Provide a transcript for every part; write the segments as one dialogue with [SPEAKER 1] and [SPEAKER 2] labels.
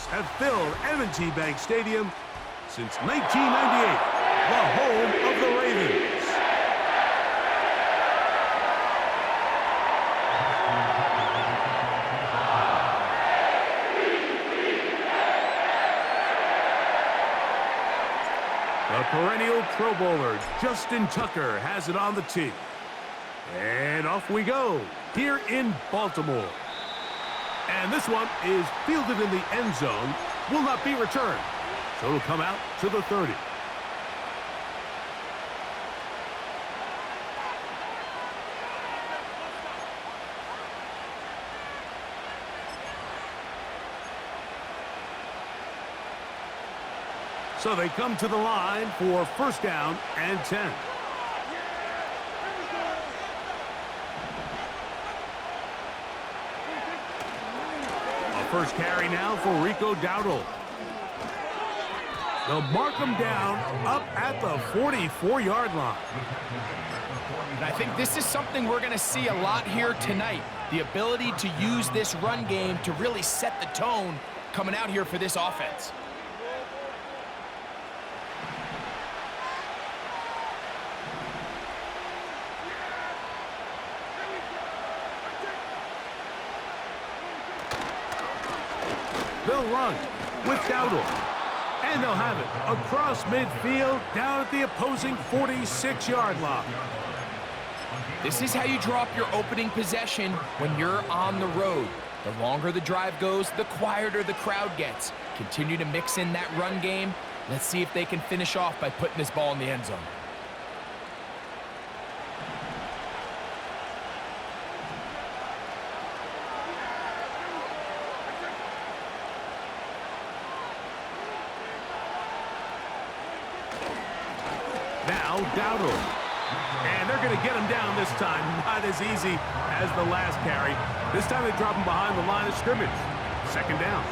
[SPEAKER 1] have filled M&T Bank Stadium since 1998, the home of the Ravens. The perennial Pro Bowler, Justin Tucker, has it on the tee. And off we go, here in Baltimore. And this one is fielded in the end zone, will not be returned. So it'll come out to the 30. So they come to the line for first down and 10. First carry now for Rico Dowdle. They'll mark him down up at the 44-yard line.
[SPEAKER 2] And I think this is something we're going to see a lot here tonight. The ability to use this run game to really set the tone coming out here for this offense.
[SPEAKER 1] They'll run with Dowdle. And they'll have it across midfield down at the opposing 46-yard line.
[SPEAKER 2] This is how you draw up your opening possession when you're on the road. The longer the drive goes, the quieter the crowd gets. Continue to mix in that run game. Let's see if they can finish off by putting this ball in the end zone.
[SPEAKER 1] Now Dowdle. And they're going to get him down this time. Not as easy as the last carry. This time they drop him behind the line of scrimmage. Second down.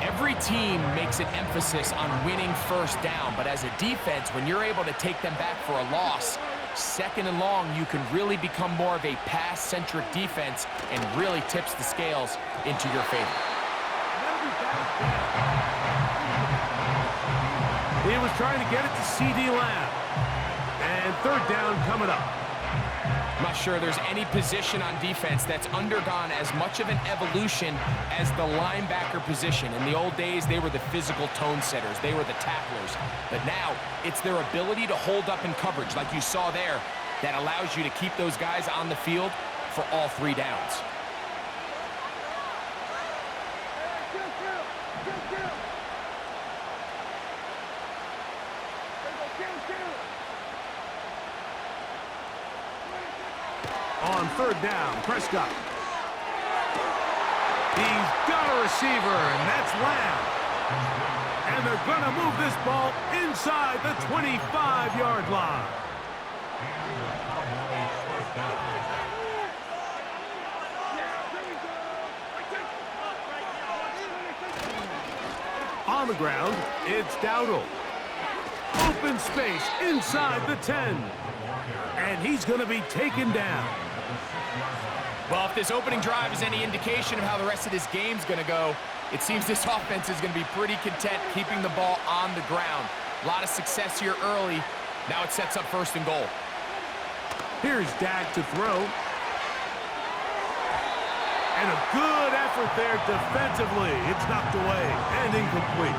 [SPEAKER 2] Every team makes an emphasis on winning first down, but as a defense, when you're able to take them back for a loss, second and long, you can really become more of a pass-centric defense and really tips the scales into your favor.
[SPEAKER 1] He was trying to get it to C.D. Lamb. And third down coming up.
[SPEAKER 2] I'm not sure there's any position on defense that's undergone as much of an evolution as the linebacker position. In the old days, they were the physical tone setters. They were the tacklers. But now, it's their ability to hold up in coverage, like you saw there, that allows you to keep those guys on the field for all three downs.
[SPEAKER 1] On third down, Prescott. He's got a receiver, and that's Lamb. And they're going to move this ball inside the 25-yard line. On the ground, it's Dowdle. Open space inside the 10. And he's going to be taken down.
[SPEAKER 2] Well, if this opening drive is any indication of how the rest of this game's going to go, it seems this offense is going to be pretty content keeping the ball on the ground. A lot of success here early. Now it sets up first and goal.
[SPEAKER 1] Here's Dak to throw. And a good effort there defensively. It's knocked away and incomplete.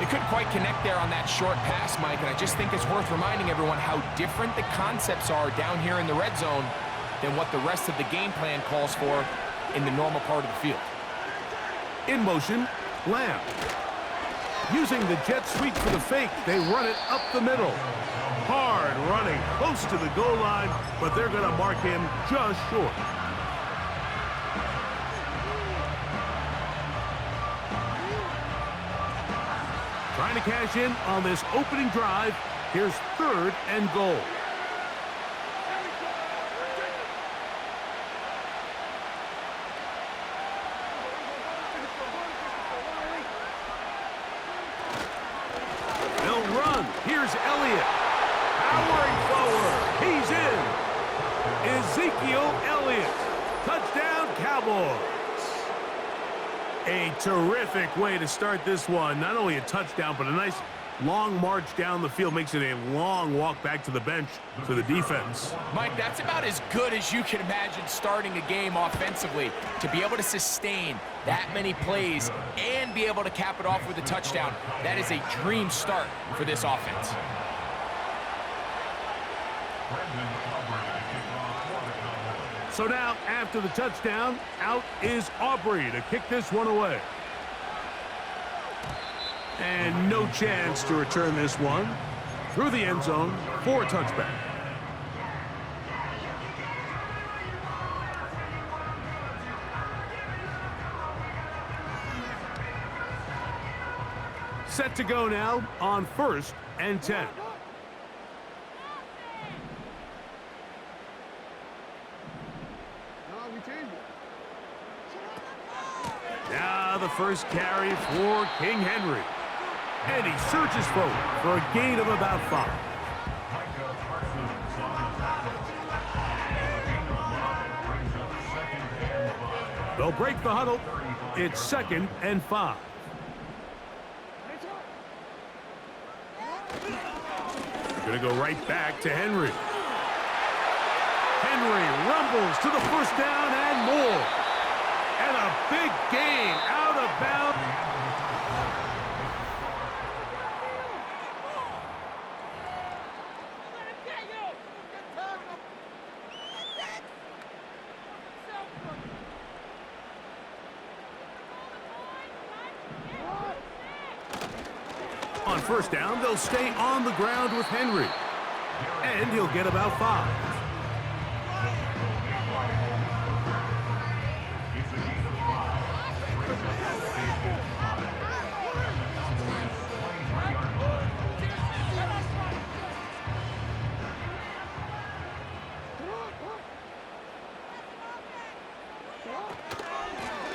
[SPEAKER 2] They couldn't quite connect there on that short pass, Mike, and I just think it's worth reminding everyone how different the concepts are down here in the red zone than what the rest of the game plan calls for in the normal part of the field.
[SPEAKER 1] In motion, Lamb. Using the jet sweep for the fake, they run it up the middle. Hard running, close to the goal line, but they're going to mark him just short. Trying to cash in on this opening drive. Here's third and goal. They'll run. Here's Elliott. Powering forward. He's in. Ezekiel Elliott. Touchdown, Cowboys. A terrific way to start this one. Not only a touchdown, but a nice long march down the field. Makes it a long walk back to the bench for the defense.
[SPEAKER 2] Mike, that's about as good as you can imagine starting a game offensively. To be able to sustain that many plays and be able to cap it off with a touchdown, that is a dream start for this offense.
[SPEAKER 1] So now, after the touchdown, out is Aubrey to kick this one away. And no chance to return this one through the end zone for a touchback. Set to go now on 1st and 10. Now the first carry for King Henry. And he surges forward for a gain of about 5. They'll break the huddle. It's 2nd and 5. They're going to go right back to Henry. Henry rumbles to the first down and more. And a big gain out of bounds. On first down, they'll stay on the ground with Henry. And he'll get about 5.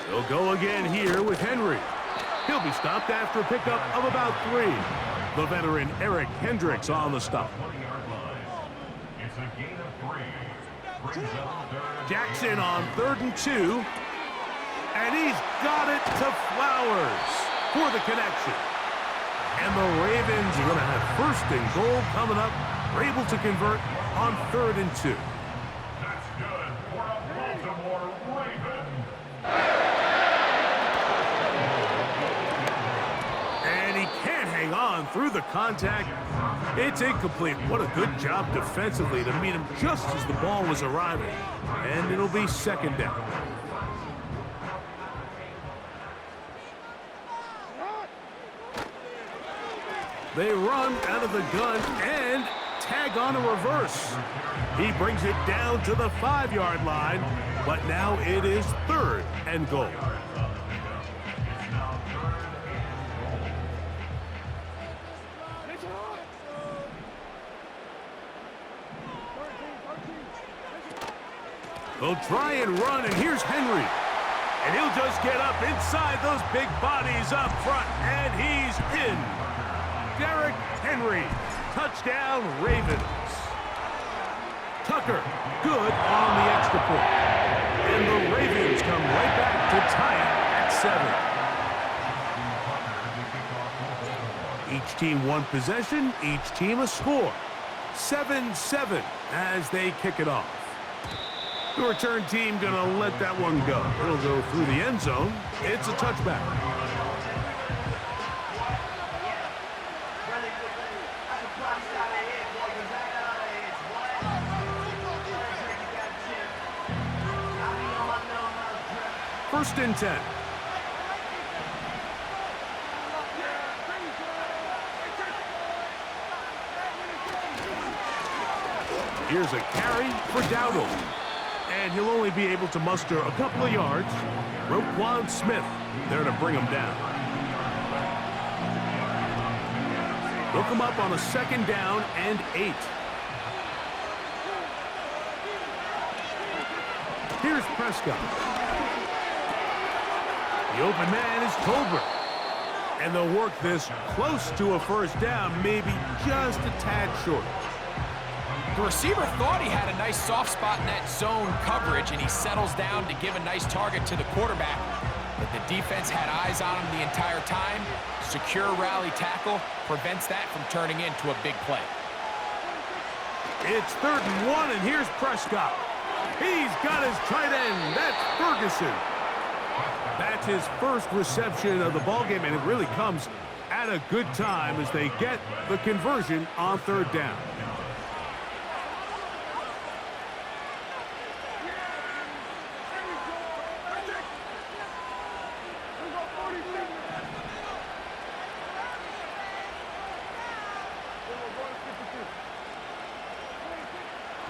[SPEAKER 1] They'll go again here with Henry. He'll be stopped after a pickup of about 3. The veteran Eric Hendricks on the stop. Jackson on 3rd and 2. And he's got it to Flowers for the connection. And the Ravens are going to have 1st and goal coming up. They're able to convert on 3rd and 2.
[SPEAKER 3] That's good for a Baltimore Raven.
[SPEAKER 1] And he can't hang on through the contact. It's incomplete. What a good job defensively to meet him just as the ball was arriving. And it'll be 2nd down. They run out of the gun and tag on a reverse. He brings it down to the 5-yard line, but now it is 3rd and goal. They'll try and run, and here's Henry. And he'll just get up inside those big bodies up front, and he's in. Derrick Henry, touchdown Ravens. Tucker, good on the extra point. And the Ravens come right back to tie it at 7. Each team one possession, each team a score. 7-7 as they kick it off. The return team gonna let that one go. It'll go through the end zone. It's a touchback. First and 10. Here's a carry for Dowdle. And he'll only be able to muster a couple of yards. Roquan Smith there to bring him down. They'll come up on a 2nd down and 8. Here's Prescott. The open man is Tolbert. And they'll work this close to a first down, maybe just a tad short.
[SPEAKER 2] The receiver thought he had a nice soft spot in that zone coverage, and he settles down to give a nice target to the quarterback. But the defense had eyes on him the entire time. Secure rally tackle prevents that from turning into a big play.
[SPEAKER 1] It's 3rd and 1, and here's Prescott. He's got his tight end. That's Ferguson. That's his first reception of the ballgame, and it really comes at a good time as they get the conversion on 3rd down.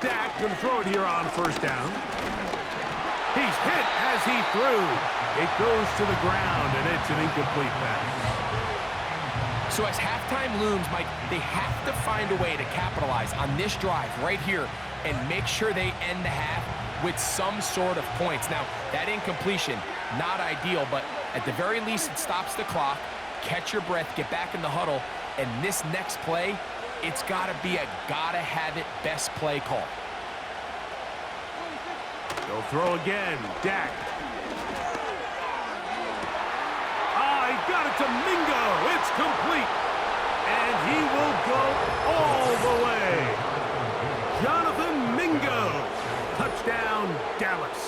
[SPEAKER 1] Dak going to throw it here on 1st down. He's hit as he threw. It goes to the ground, and it's an incomplete pass.
[SPEAKER 2] So as halftime looms, Mike, they have to find a way to capitalize on this drive right here and make sure they end the half with some sort of points. Now, that incompletion, not ideal, but at the very least, it stops the clock. Catch your breath, get back in the huddle, and this next play, it's got to be a gotta-have-it best play call.
[SPEAKER 1] They'll throw again. Dak. Ah, he got it to Mingo. It's complete. And he will go all the way. Jonathan Mingo. Touchdown, Dallas.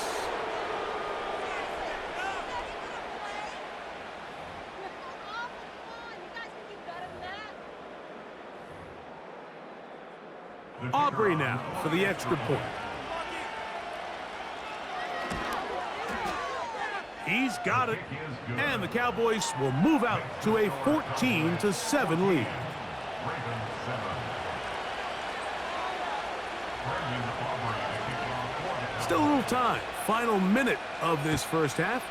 [SPEAKER 1] Aubrey now for the extra point. He's got it. And the Cowboys will move out to a 14-7 lead. Still a little time. Final minute of this first half.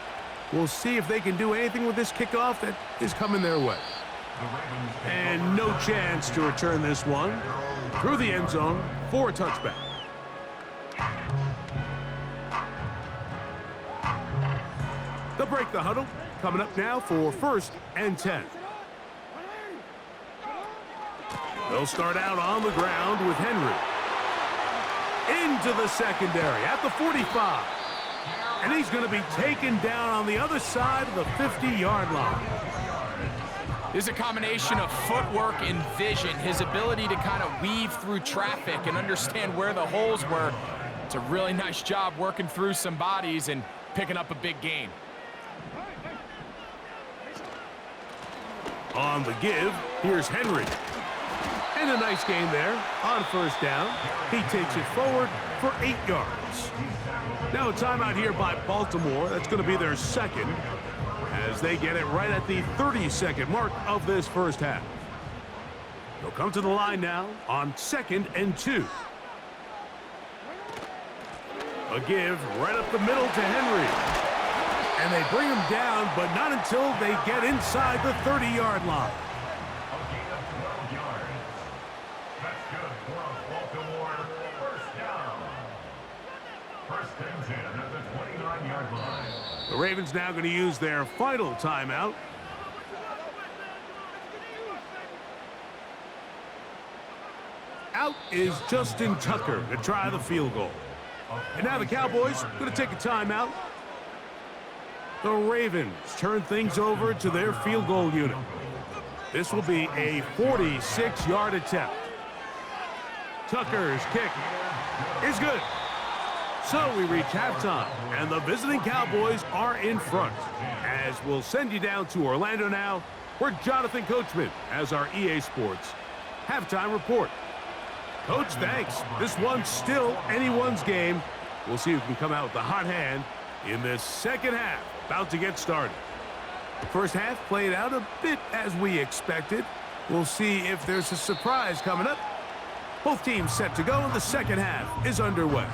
[SPEAKER 1] We'll see if they can do anything with this kickoff that is coming their way. And no chance to return this one through the end zone for a touchback. They'll break the huddle. Coming up now for 1st and 10. They'll start out on the ground with Henry. Into the secondary at the 45. And he's going to be taken down on the other side of the 50-yard line.
[SPEAKER 2] There's a combination of footwork and vision, his ability to kind of weave through traffic and understand where the holes were. It's a really nice job working through some bodies and picking up a big gain.
[SPEAKER 1] On the give, here's Henry. And a nice gain there on 1st down. He takes it forward for 8 yards. Now a timeout here by Baltimore. That's going to be their second as they get it right at the 30-second mark of this first half. They'll come to the line now on 2nd and 2. A give right up the middle to Henry. And they bring him down, but not until they get inside the 30-yard line.
[SPEAKER 3] That's good for Baltimore. 1st down. 1st and 10 at the 29-yard line.
[SPEAKER 1] The Ravens now going to use their final timeout. Out is Justin Tucker to try the field goal. And now the Cowboys going to take a timeout. The Ravens turn things over to their field goal unit. This will be a 46-yard attempt. Tucker's kick is good. So we reach halftime, and the visiting Cowboys are in front. As we'll send you down to Orlando now, where Jonathan Coachman has our EA Sports halftime report. Coach, thanks. This one's still anyone's game. We'll see who can come out with the hot hand in this second half. About to get started. First half played out a bit as we expected. We'll see if there's a surprise coming up. Both teams set to go, and the second half is underway.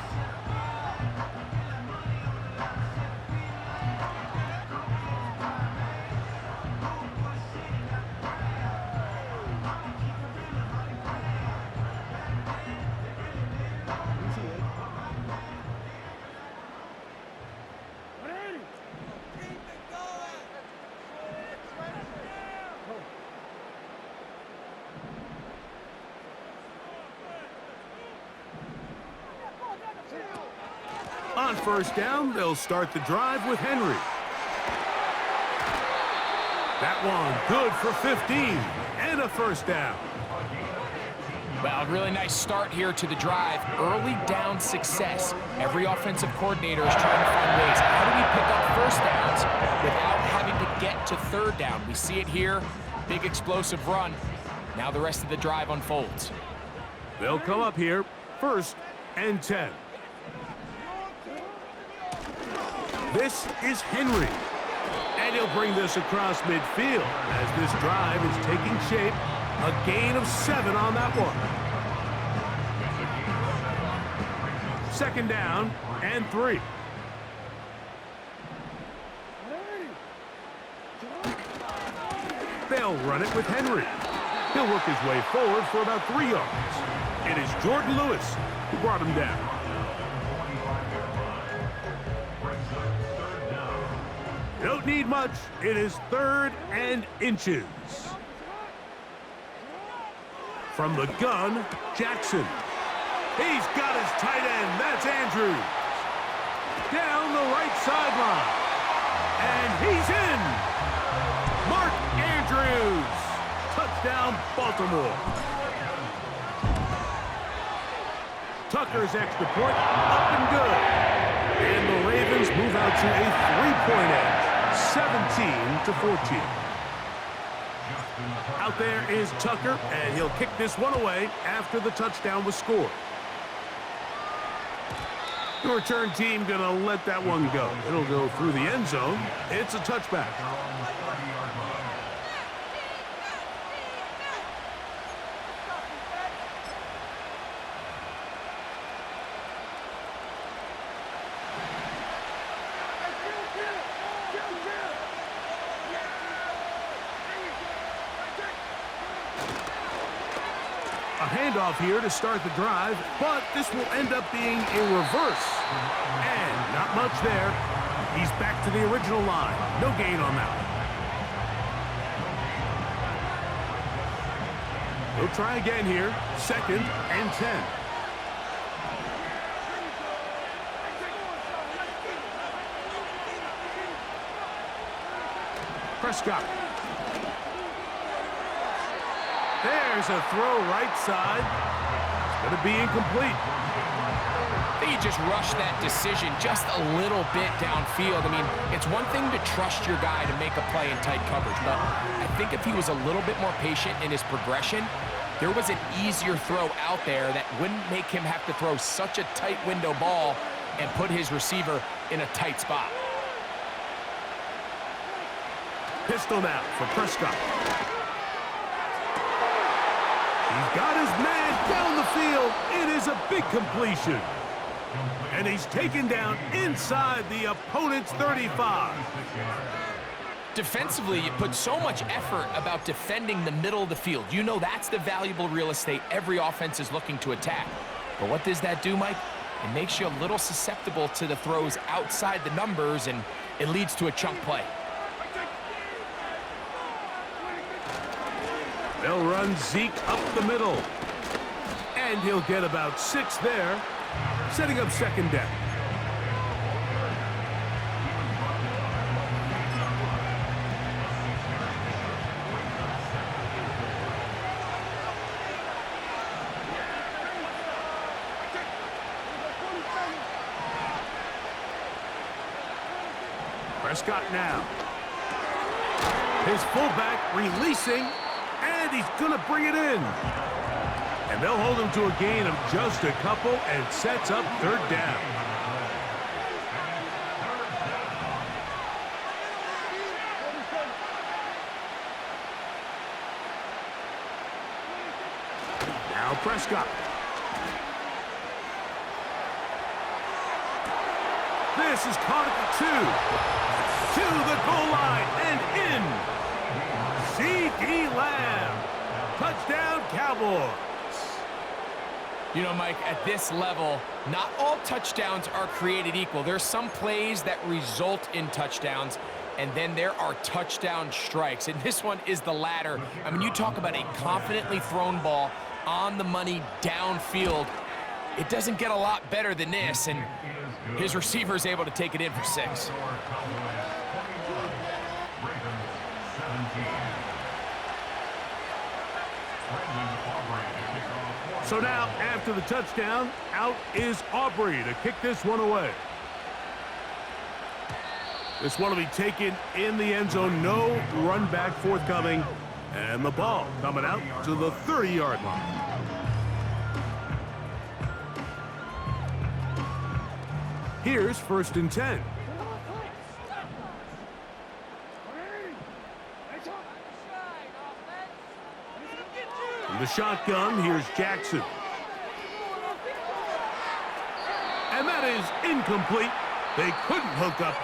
[SPEAKER 1] On 1st down, they'll start the drive with Henry. That one good for 15 and a first down.
[SPEAKER 2] Well, really nice start here to the drive. Early down success. Every offensive coordinator is trying to find ways. How do we pick up first downs without having to get to third down? We see it here. Big explosive run. Now the rest of the drive unfolds.
[SPEAKER 1] They'll come up here, 1st and 10. This is Henry. And he'll bring this across midfield as this drive is taking shape. A gain of 7 on that one. 2nd down and 3. They'll run it with Henry. He'll work his way forward for about 3 yards. It is Jordan Lewis who brought him down. Don't need much. It is 3rd and inches. From the gun, Jackson. He's got his tight end. That's Andrews. Down the right sideline. And he's in. Mark Andrews. Touchdown, Baltimore. Tucker's extra point up and good. And the Ravens move out to a 3-point edge, 17-14. Out there is Tucker, and he'll kick this one away after the touchdown was scored. The return team going to let that one go. It'll go through the end zone. It's a touchback. A handoff here to start the drive, but this will end up being a reverse. And not much there. He's back to the original line. No gain on that one. He'll try again here. 2nd and 10. Prescott. There's a throw right side. It's going to be incomplete.
[SPEAKER 2] I think he just rushed that decision just a little bit downfield. I mean, it's one thing to trust your guy to make a play in tight coverage, but I think if he was a little bit more patient in his progression, there was an easier throw out there that wouldn't make him have to throw such a tight window ball and put his receiver in a tight spot.
[SPEAKER 1] Pistol now for Prescott. He's got his man down the field. It is a big completion. And he's taken down inside the opponent's 35.
[SPEAKER 2] Defensively, you put so much effort about defending the middle of the field. You know that's the valuable real estate every offense is looking to attack. But what does that do, Mike? It makes you a little susceptible to the throws outside the numbers, and it leads to a chunk play.
[SPEAKER 1] They'll run Zeke up the middle. And he'll get about 6 there, setting up 2nd down. Prescott now. His fullback releasing. And he's going to bring it in. And they'll hold him to a gain of just a couple and sets up 3rd down. Now Prescott. This is caught at the 2. To the goal line and in. C.D. Lamb. Touchdown, Cowboys.
[SPEAKER 2] You know, Mike, at this level, not all touchdowns are created equal. There's some plays that result in touchdowns, and then there are touchdown strikes. And this one is the latter. I mean, you talk about a confidently thrown ball on the money downfield. It doesn't get a lot better than this, and his receiver is able to take it in for 6.
[SPEAKER 1] So now, after the touchdown, out is Aubrey to kick this one away. This one will be taken in the end zone. No run back forthcoming. And the ball coming out to the 30-yard line. Here's 1st and 10. From the shotgun, here's Jackson. And that is incomplete. They couldn't hook up.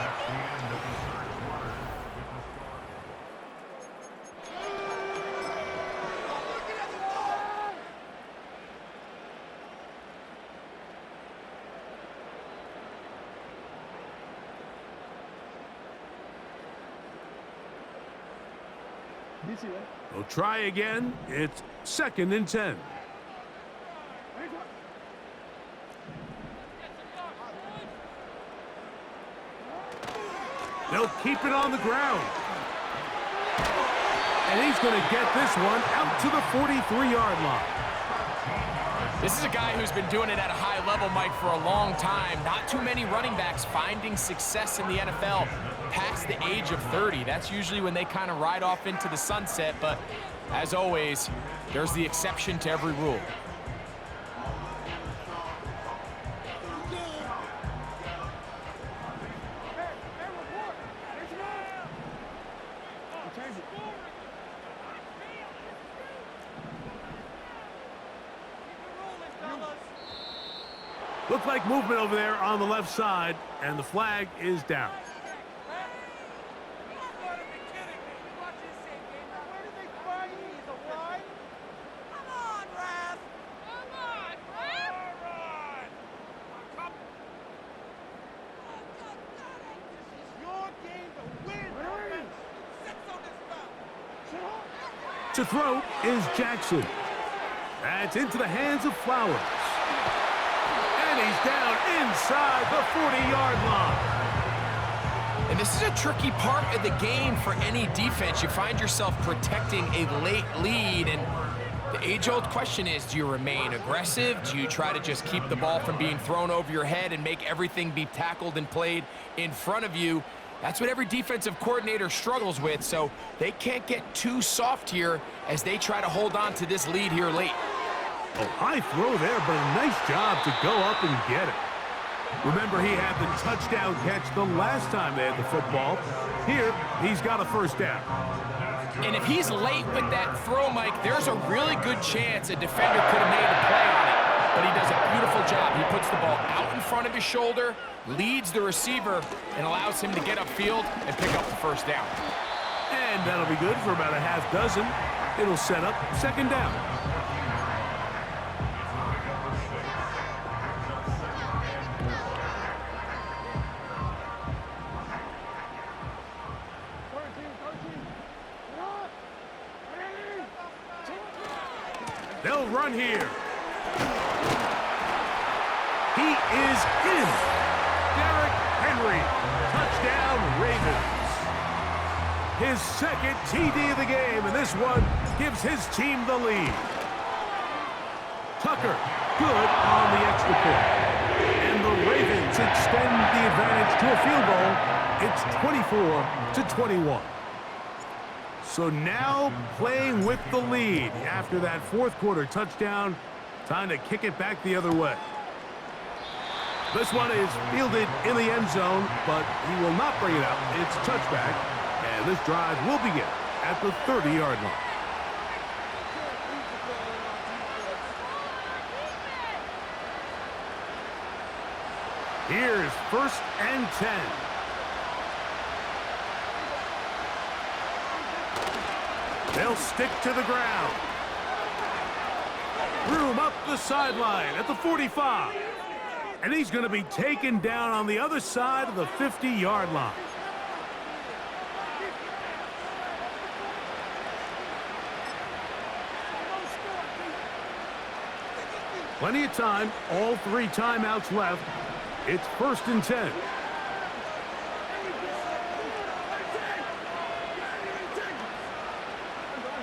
[SPEAKER 1] They'll try again. It's 2nd and 10. They'll keep it on the ground. And he's going to get this one out to the 43-yard line.
[SPEAKER 2] This is a guy who's been doing it at a high level, Mike, for a long time. Not too many running backs finding success in the NFL past the age of 30. That's usually when they kind of ride off into the sunset, but as always, there's the exception to every rule.
[SPEAKER 1] Looked like movement over there on the left side, and the flag is down. To throw is Jackson. That's into the hands of Flowers. And he's down inside the 40-yard line.
[SPEAKER 2] And this is a tricky part of the game for any defense. You find yourself protecting a late lead, and the age-old question is, do you remain aggressive? Do you try to just keep the ball from being thrown over your head and make everything be tackled and played in front of you? That's what every defensive coordinator struggles with, so they can't get too soft here as they try to hold on to this lead here late.
[SPEAKER 1] Oh, high throw there, but a nice job to go up and get it. Remember, he had the touchdown catch the last time they had the football. Here, he's got a 1st down.
[SPEAKER 2] And if he's late with that throw, Mike, there's a really good chance a defender could have made a play on it. But he does a beautiful job. He puts the ball out in front of his shoulder, leads the receiver, and allows him to get upfield and pick up the 1st down.
[SPEAKER 1] And that'll be good for about a half dozen. It'll set up 2nd down. They'll run here. He is in. Derrick Henry. Touchdown, Ravens. His 2nd TD of the game, and this one gives his team the lead. Tucker, good on the extra point. And the Ravens extend the advantage to a field goal. It's 24-21. So now playing with the lead after that 4th quarter touchdown. Time to kick it back the other way. This one is fielded in the end zone, but he will not bring it out. It's touchback, and this drive will begin at the 30-yard line. Here's 1st and 10. They'll stick to the ground. Room up the sideline at the 45. And he's going to be taken down on the other side of the 50-yard line. Plenty of time, all 3 timeouts left. It's 1st and 10.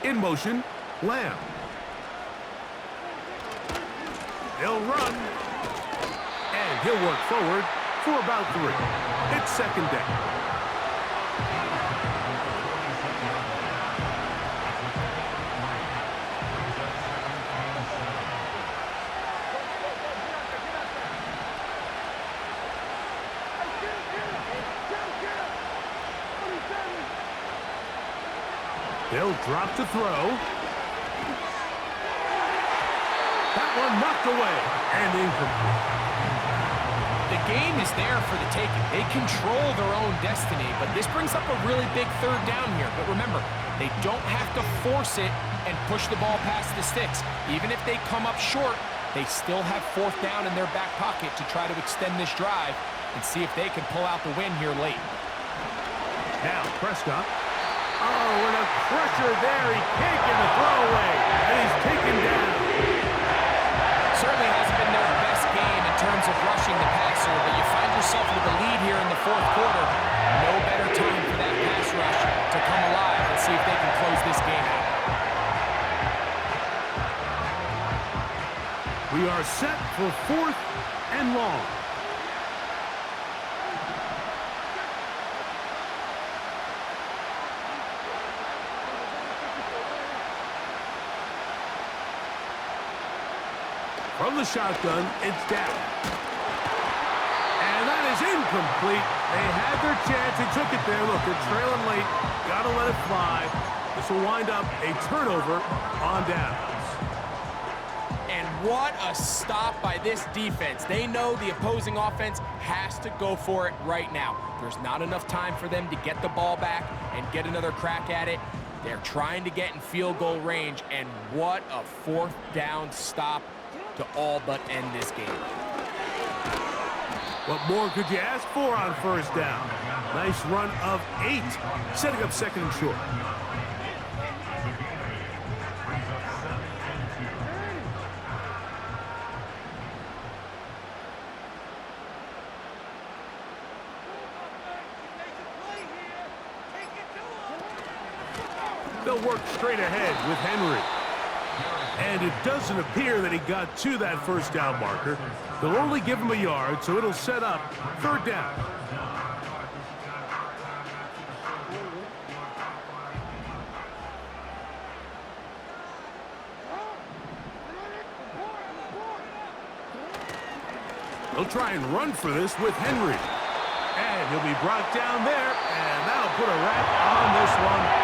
[SPEAKER 1] In motion, Lamb. He'll run. And he'll work forward for about 3. It's second down. They'll drop to throw. That one knocked away and incomplete.
[SPEAKER 2] The game is there for the taking. They control their own destiny, but this brings up a really big third down here. But remember, they don't have to force it and push the ball past the sticks. Even if they come up short, they still have fourth down in their back pocket to try to extend this drive and see if they can pull out the win here late.
[SPEAKER 1] Now, Prescott. Oh, and a pressure there. He can't get the throw away, and he's taken down.
[SPEAKER 2] Certainly hasn't been their best game in terms of rushing the passer, but you find yourself with a lead here in the fourth quarter. No better time for that pass rush to come alive and see if they can close this game out.
[SPEAKER 1] We are set for 4th and long. From the shotgun, it's down. And that is incomplete. They had their chance. They took it there. Look, they're trailing late. Got to let it fly. This will wind up a turnover on downs.
[SPEAKER 2] And what a stop by this defense. They know the opposing offense has to go for it right now. There's not enough time for them to get the ball back and get another crack at it. They're trying to get in field goal range, and what a fourth down stop to all but end this game.
[SPEAKER 1] What more could you ask for on first down? Nice run of 8, setting up second and short. They'll work straight ahead with Henry. And it doesn't appear that he got to that first down marker. They'll only give him a yard, so it'll set up third down. They'll try and run for this with Henry. And he'll be brought down there, and that'll put a wrap on this one.